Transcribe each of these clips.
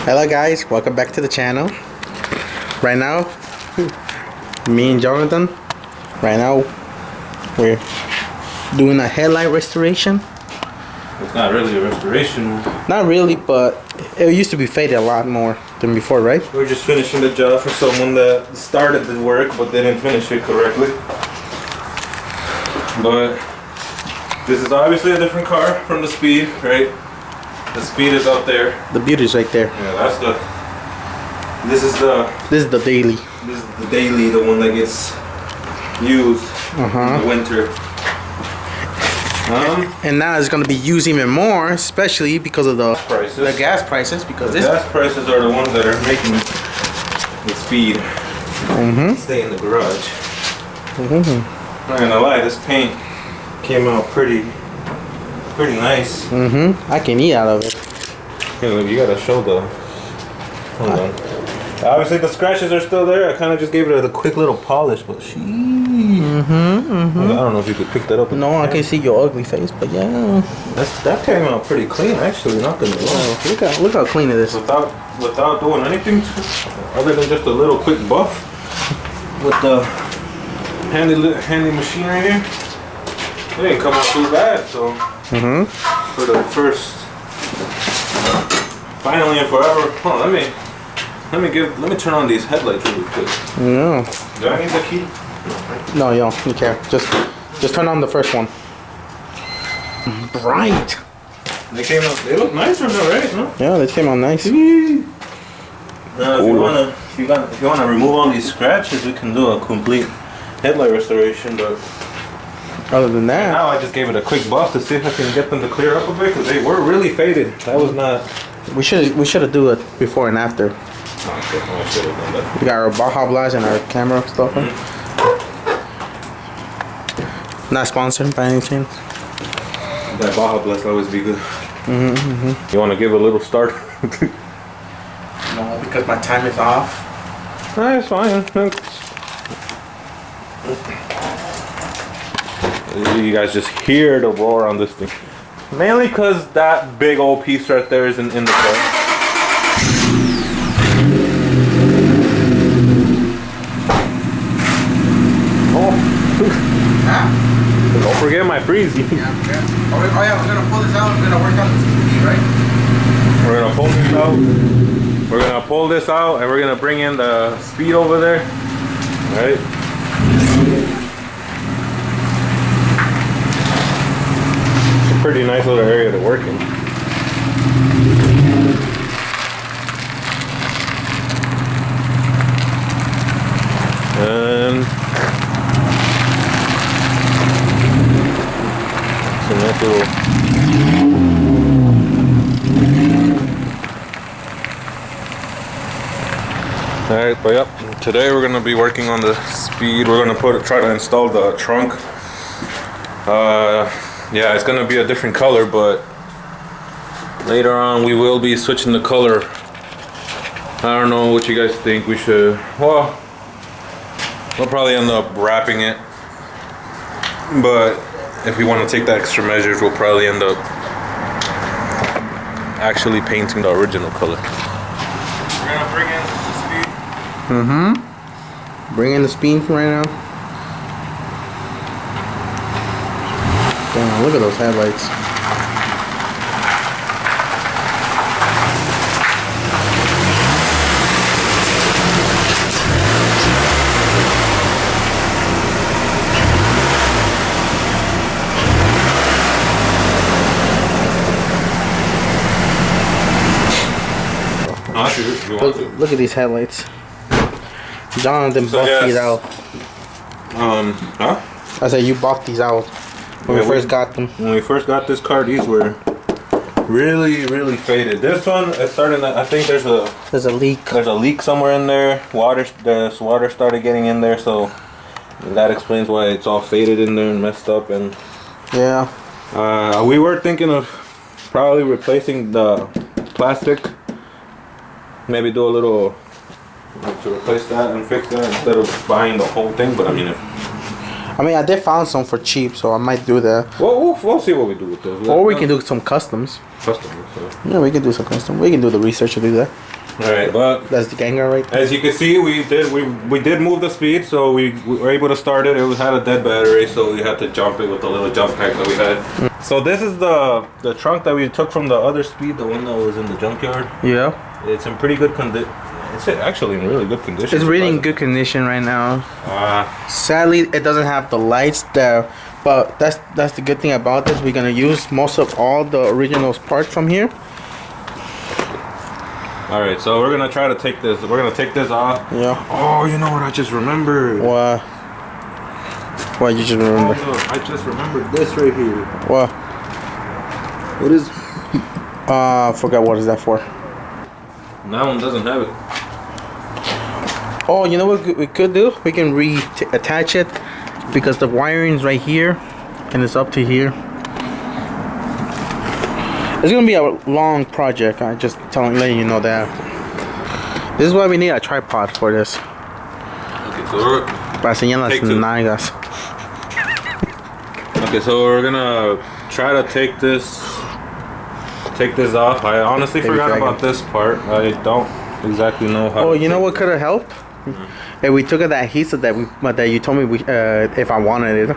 Hello guys, welcome back to the channel. Right now, me and Jonathan, we're doing a headlight restoration. It's not really a restoration. Not really, but it used to be faded a lot more than before, right? We're just finishing the job for someone that started the work but they didn't finish it correctly. But this is obviously a different car from the Speed, right? The Speed is up there. The beauty's right there. Yeah, that's the. This is the daily. This is the daily, the one that gets used in the winter. And now it's gonna be used even more, especially because of the prices. The gas prices. Because the gas prices are the ones that are making the Speed stay in the garage. I'm not gonna lie, this paint came out pretty nice. I can eat out of it. Hey, look, you gotta show the. Hold on. Obviously the scratches are still there. I kind of just gave it a quick little polish, but I don't know if you could pick that up. No, I can see your ugly face, but yeah. That came out pretty clean, actually. Not gonna lie. Look how clean it is. Without doing anything other than just a little quick buff with the handy machinery here. It didn't come out too bad, so for the first finally and forever. Hold on, let me turn on these headlights really quick. No. Do I need the key? No, you don't. You care. Just turn on the first one. Bright. They look nice right now, right? No? Yeah, they came out nice. Now, if you wanna remove all these scratches, we can do a complete headlight restoration, but other than that, now I just gave it a quick buff to see if I can get them to clear up a bit because they were really faded. That was not. we should have do it before and after. Oh, okay. I should have done that. We got our Baja Blast and our camera stuff. Not sponsored by any chance. That Baja Blast always be good. You want to give a little start? No, because my time is off. No, it's fine. You guys just hear the roar on this thing. Mainly because that big old piece right there is in the car. Oh. Don't forget my freezy. Oh yeah, we're gonna pull this out. We're gonna work on the speed, right? We're gonna pull this out. We're gonna pull this out and we're gonna bring in the Speed over there. Right? Pretty nice little area to work in. And some nice little. Alright, but yep. Today we're gonna be working on the Speed. We're gonna try to install the trunk. Yeah, it's gonna be a different color, but later on we will be switching the color. I don't know what you guys think. We should. Well, we'll probably end up wrapping it, but if we want to take the extra measures, we'll probably end up actually painting the original color. We're gonna bring in the Speed. Bring in the Speed right now. Damn, look at those headlights. Look at these headlights. Jonathan buffed these out. I said you buffed these out. When we first got them. When we first got this car, these were really faded. This one is starting to, I think there's a leak. There's a leak somewhere in there. Water started getting in there, so that explains why it's all faded in there and messed up. And yeah, we were thinking of probably replacing the plastic. Maybe do a little to replace that and fix that instead of buying the whole thing. But I mean, I mean, I did found some for cheap, so I might do that. Well, we'll see what we do with those. Or we can do some customs. Customers. So. Yeah, we can do some custom. We can do the research to do that. All right, but That's the Gengar right there. as you can see, we did move the speed, so we were able to start it. It had a dead battery, so we had to jump it with the little jump pack that we had. So this is the trunk that we took from the other speed, the one that was in the junkyard. Yeah. It's in pretty good condition. It's actually in really good condition. It's really in good condition right now. Ah. Sadly, it doesn't have the lights there, but that's the good thing about this. We're gonna use most of all the original parts from here. All right, so we're gonna try to take this. We're gonna take this off. Yeah. Oh, you know what? I just remembered. What? What you just remember? Oh, I just remembered this right here. What? What is? I forgot what is that for. That one doesn't have it. Oh, you know what we could do? We can attach it because the wiring's right here and it's up to here. It's gonna be a long project. I just letting you know that. This is why we need a tripod for this. Okay, so we're Para enseñar las Take two. nalgas. okay. So we're gonna try to take this off. I honestly Baby forgot dragon. about this part. I don't exactly know how. Oh, to you know take what could have helped? If we took that adhesive that you told me if I wanted it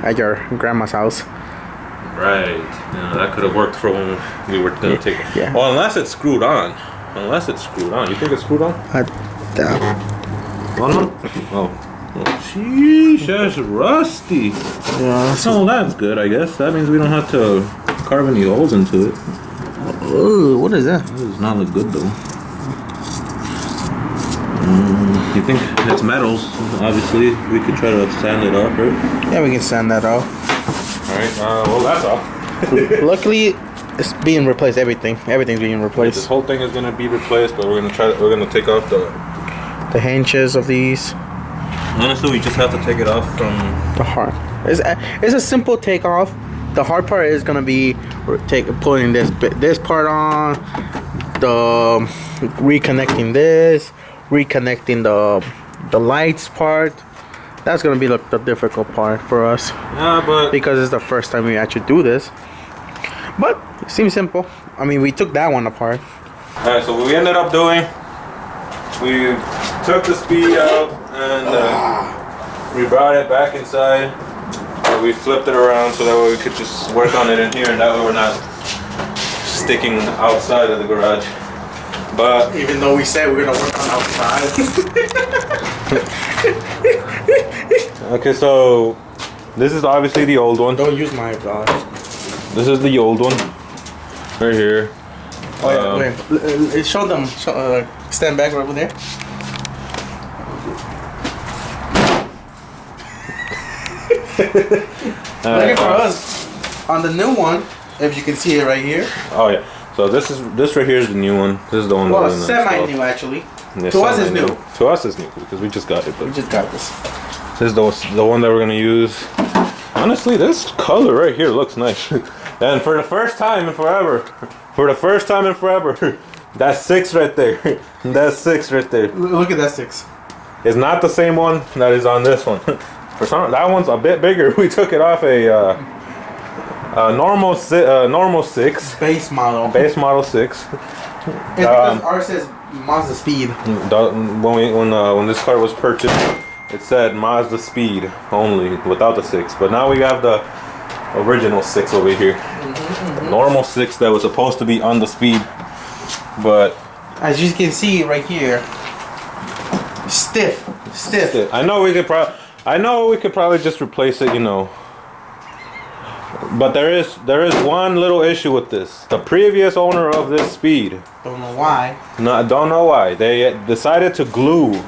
at your grandma's house. Right. Yeah, that could have worked for when we were gonna take it. Yeah. Well, unless it's screwed on. Unless it's screwed on. You think it's screwed on? I doubt. Oh. Sheesh, that's rusty. Yeah. So that's good, I guess. That means we don't have to carve any holes into it. Ooh, what is that? This does not look good though. You think it's metals? Obviously, we could try to sand it off, right? Yeah, we can sand that off. Alright, well that's off. Luckily, it's being replaced. Everything's being This replaced. whole thing is gonna be replaced, but we're gonna take off The hinges of these, honestly, we just have to take it off from the hard. It's a simple takeoff. The hard part is gonna be putting this part on, the reconnecting this, reconnecting the lights part. That's gonna be the difficult part for us yeah, but because it's the first time we actually do this. But it seems simple. I mean, we took that one apart. alright, so what we ended up doing, we took the speed out and we brought it back inside. We flipped it around so that way we could just work on it in here, and that way we're not sticking outside of the garage. But Even though we said we're gonna work on outside. okay, so this is obviously the old one. Don't use my This is the old one, right here. Oh yeah, wait. Show them. Stand back right over there. Look at for us. On the new one, if you can see it right here. Oh yeah. So this right here is the new one. This is the one. Well, that was semi-new actually. Yeah, To us it's semi-new. new. To us it's new because we just got it. We But just got this. this is the one that we're gonna use. Honestly, this color right here looks nice. And for the first time in forever, that's 6 right there. That's 6 right there. Look at that 6. It's not the same one that is on this one. For some, that one's a bit bigger. We took it off a normal 6, Base model. base model 6. It's because ours says Mazda Speed. When this car was purchased, it said Mazda Speed only without the 6. But now we have the original 6 over here. Normal 6 that was supposed to be on the Speed, but As you can see right here, stiff. I know we could probably just replace it, you know. But there is one little issue with this. The previous owner of this Speed, Don't know why. no, I don't know why, they decided to glue.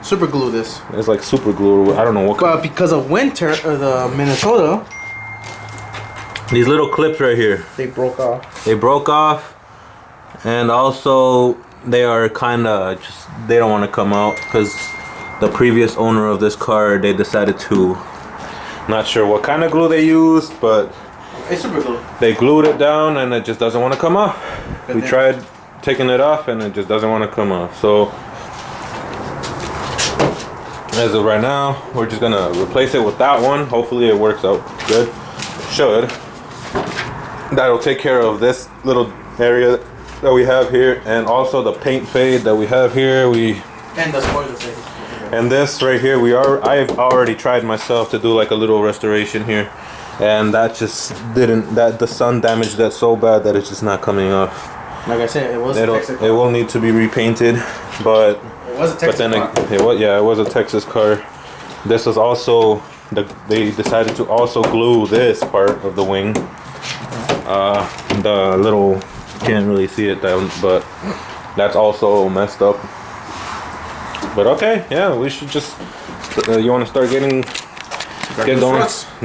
Super glue this. It's like super glue. I don't know what. But because of winter, the Minnesota, These little clips right here, they broke off. they broke off, and also they are kind of just, they don't want to come out because the previous owner of this car, they decided to, not sure what kind of glue they used, but It's super glue. they glued it down and it just doesn't want to come off. But We then- tried taking it off and it just doesn't want to come off. So as of right now, we're just gonna replace it with that one. Hopefully it works out good. It should. That'll take care of this little area that we have here, and also the paint fade that we have here. And the spoiler fade. And this right here, I've already tried myself to do like a little restoration here, and that just didn't. The sun damaged that so bad that it's just not coming off. Like I said, it was a Texas car. It will need to be repainted, but It was a Texas car. It was a Texas car. This was also they decided to also glue this part of the wing. The little, can't really see it down, but that's also messed up. But okay, yeah, we should just. You want to start get going?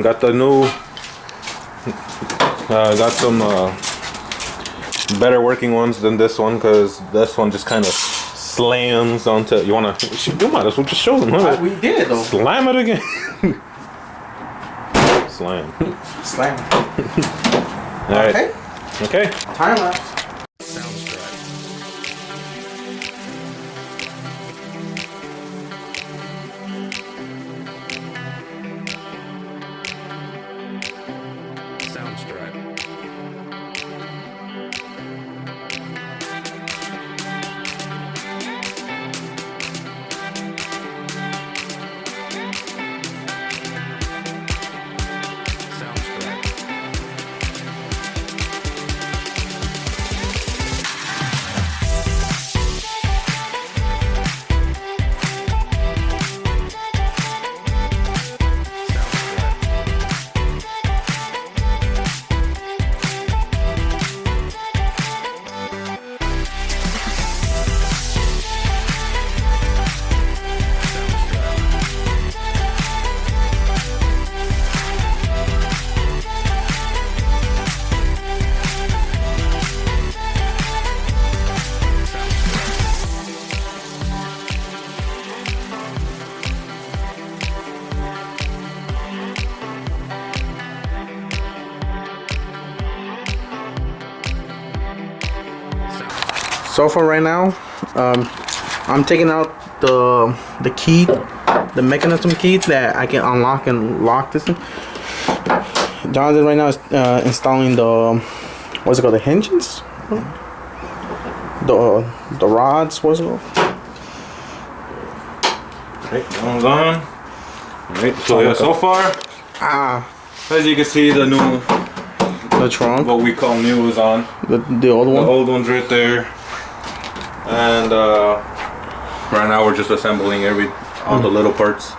Got the new. Got some better working ones than this one, because this one just kind of slams onto. You wanna? You might as well just show them. Huh? We did though. Slam it again. Slam. Slam. All right. Okay. Okay. Time lapse. So for right now, I'm taking out the key, the mechanism key that I can unlock and lock this thing. Jonathan right now is installing the, what's it called, the hinges? The rods, what's it called? Right, that one's on. Alright, so yeah, so far, as you can see, the trunk, what we call new, is on. the old one. The old one's right there. And right now we're just assembling all the little parts.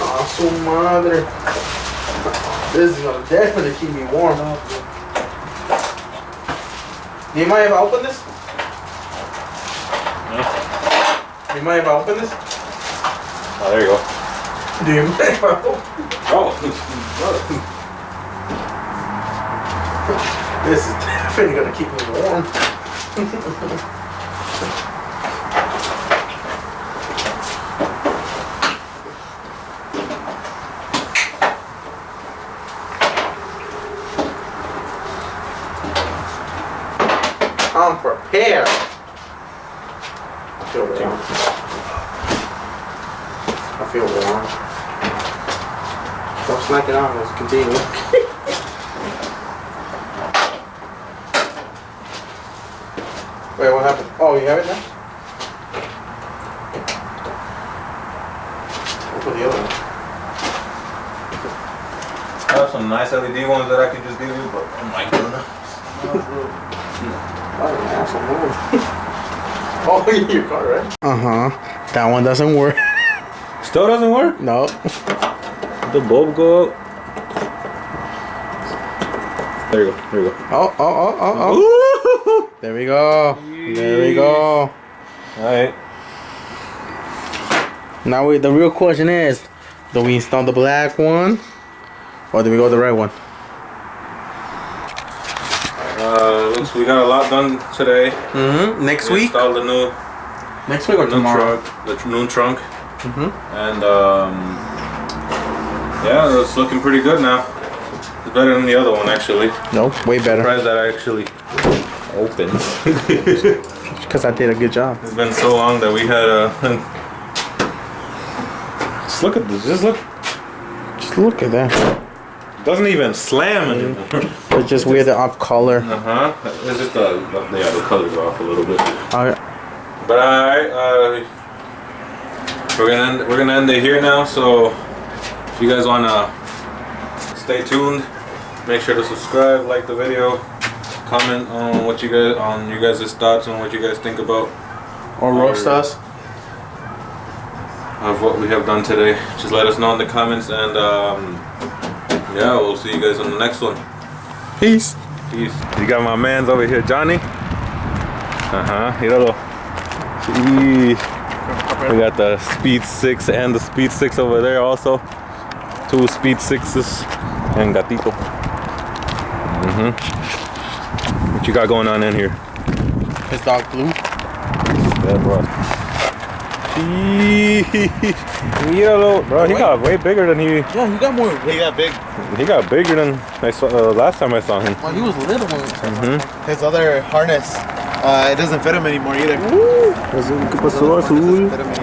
Ah, su madre. This is gonna definitely keep me warm. Do you mind if I open this? Do you mind if I open this? Oh, there you go. Do you mind if I open? Oh. This is definitely gonna keep me warm. I'm prepared. I feel warm. I feel warm. Stop snacking on. Let's continue. Wait, what happened? Oh, you have it now? Open the other one. I have some nice LED ones that I could just give you, but oh my goodness. Oh, your car, right? That one doesn't work. Still doesn't work? No. The bulb go out. There you go. There you go. Oh. There we go. There we go. Alright. Now the real question is, do we install the black one or do we go the red one? Looks we got a lot done today. Next We week? installed the new Next week or tomorrow? the new trunk. And yeah, it's looking pretty good now. It's better than the other one actually. Nope, way better. Surprised that I actually opened. Because I did a good job. It's been so long that we had just look at this. Just look. Just look at that. Doesn't even slam anymore. It's just weird the off color. It's just the color's off a little bit. Alright. But alright, we're gonna end it here now. So if you guys wanna stay tuned, make sure to subscribe, like the video, comment on what you guys' thoughts on what you guys think about Or roast us. of what we have done today. Just let us know in the comments, and yeah, we'll see you guys on the next one. Peace. Peace. You got my man's over here, Johnny. Míralo. Jeez. We got the Speed 6 and the Speed 6 over there also. 2 Speed 6s and Gatito. What you got going on in here? His dog Blue. Yeah, bro. Míralo. Bro, he got way bigger than he... Yeah, he got more. He got big. He got bigger than I saw last time I saw him. Well, he was little one. His other harness, it doesn't fit him anymore either. ¿Qué pasó, Azul? Fit him either.